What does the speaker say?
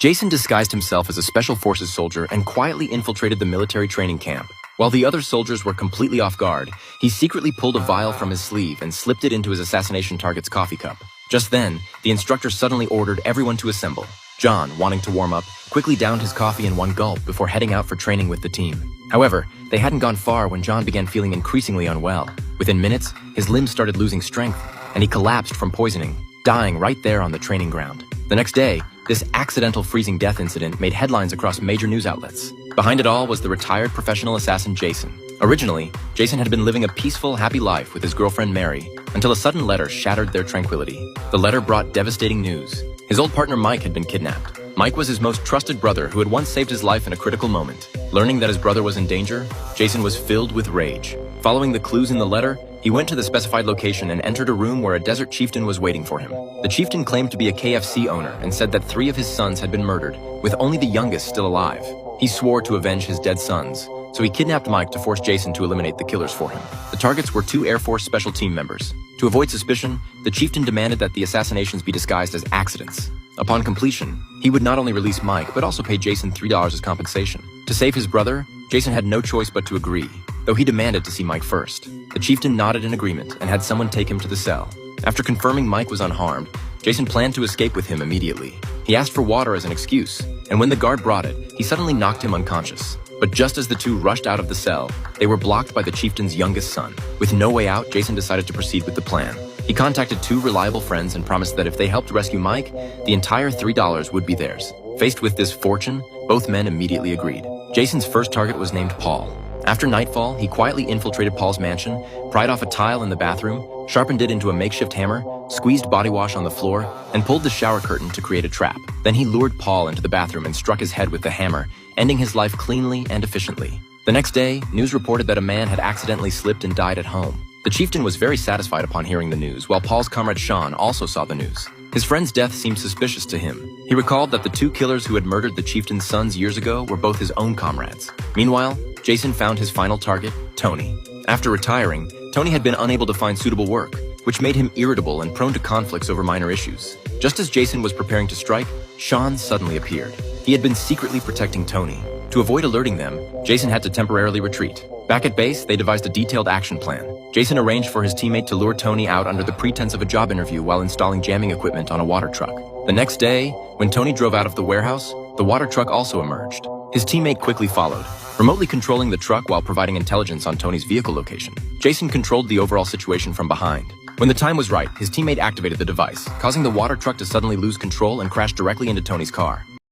Jason disguised himself as a Special Forces soldier and quietly infiltrated the military training camp. While the other soldiers were completely off guard, he secretly pulled a vial from his sleeve and slipped it into his assassination target's coffee cup. Just then, the instructor suddenly ordered everyone to assemble. John, wanting to warm up, quickly downed his coffee in one gulp before heading out for training with the team. However, they hadn't gone far when John began feeling increasingly unwell. Within minutes, his limbs started losing strength, and he collapsed from poisoning, dying right there on the training ground. The next day, this accidental freezing death incident made headlines across major news outlets. Behind it all was the retired professional assassin Jason. Originally, Jason had been living a peaceful, happy life with his girlfriend Mary, until a sudden letter shattered their tranquility. The letter brought devastating news. His old partner Mike had been kidnapped. Mike was his most trusted brother who had once saved his life in a critical moment. Learning that his brother was in danger, Jason was filled with rage. Following the clues in the letter, he went to the specified location and entered a room where a desert chieftain was waiting for him. The chieftain claimed to be a KFC owner and said that 3 of his sons had been murdered, with only the youngest still alive. He swore to avenge his dead sons, so he kidnapped Mike to force Jason to eliminate the killers for him. The targets were 2 Air Force Special Team members. To avoid suspicion, the chieftain demanded that the assassinations be disguised as accidents. Upon completion, he would not only release Mike, but also pay Jason $3 as compensation. To save his brother, Jason had no choice but to agree, though he demanded to see Mike first. The chieftain nodded in agreement and had someone take him to the cell. After confirming Mike was unharmed, Jason planned to escape with him immediately. He asked for water as an excuse, and when the guard brought it, he suddenly knocked him unconscious. But just as the 2 rushed out of the cell, they were blocked by the chieftain's youngest son. With no way out, Jason decided to proceed with the plan. He contacted 2 reliable friends and promised that if they helped rescue Mike, the entire $3 would be theirs. Faced with this fortune, both men immediately agreed. Jason's first target was named Paul. After nightfall, he quietly infiltrated Paul's mansion, pried off a tile in the bathroom, sharpened it into a makeshift hammer, squeezed body wash on the floor, and pulled the shower curtain to create a trap. Then he lured Paul into the bathroom and struck his head with the hammer, ending his life cleanly and efficiently. The next day, news reported that a man had accidentally slipped and died at home. The chieftain was very satisfied upon hearing the news, while Paul's comrade Sean also saw the news. His friend's death seemed suspicious to him. He recalled that the 2 killers who had murdered the chieftain's sons years ago were both his own comrades. Meanwhile, Jason found his final target, Tony. After retiring, Tony had been unable to find suitable work, which made him irritable and prone to conflicts over minor issues. Just as Jason was preparing to strike, Sean suddenly appeared. He had been secretly protecting Tony. To avoid alerting them, Jason had to temporarily retreat. Back at base, they devised a detailed action plan. Jason arranged for his teammate to lure Tony out under the pretense of a job interview while installing jamming equipment on a water truck. The next day, when Tony drove out of the warehouse, the water truck also emerged. His teammate quickly followed, remotely controlling the truck while providing intelligence on Tony's vehicle location. Jason controlled the overall situation from behind. When the time was right, his teammate activated the device, causing the water truck to suddenly lose control and crash directly into Tony's car.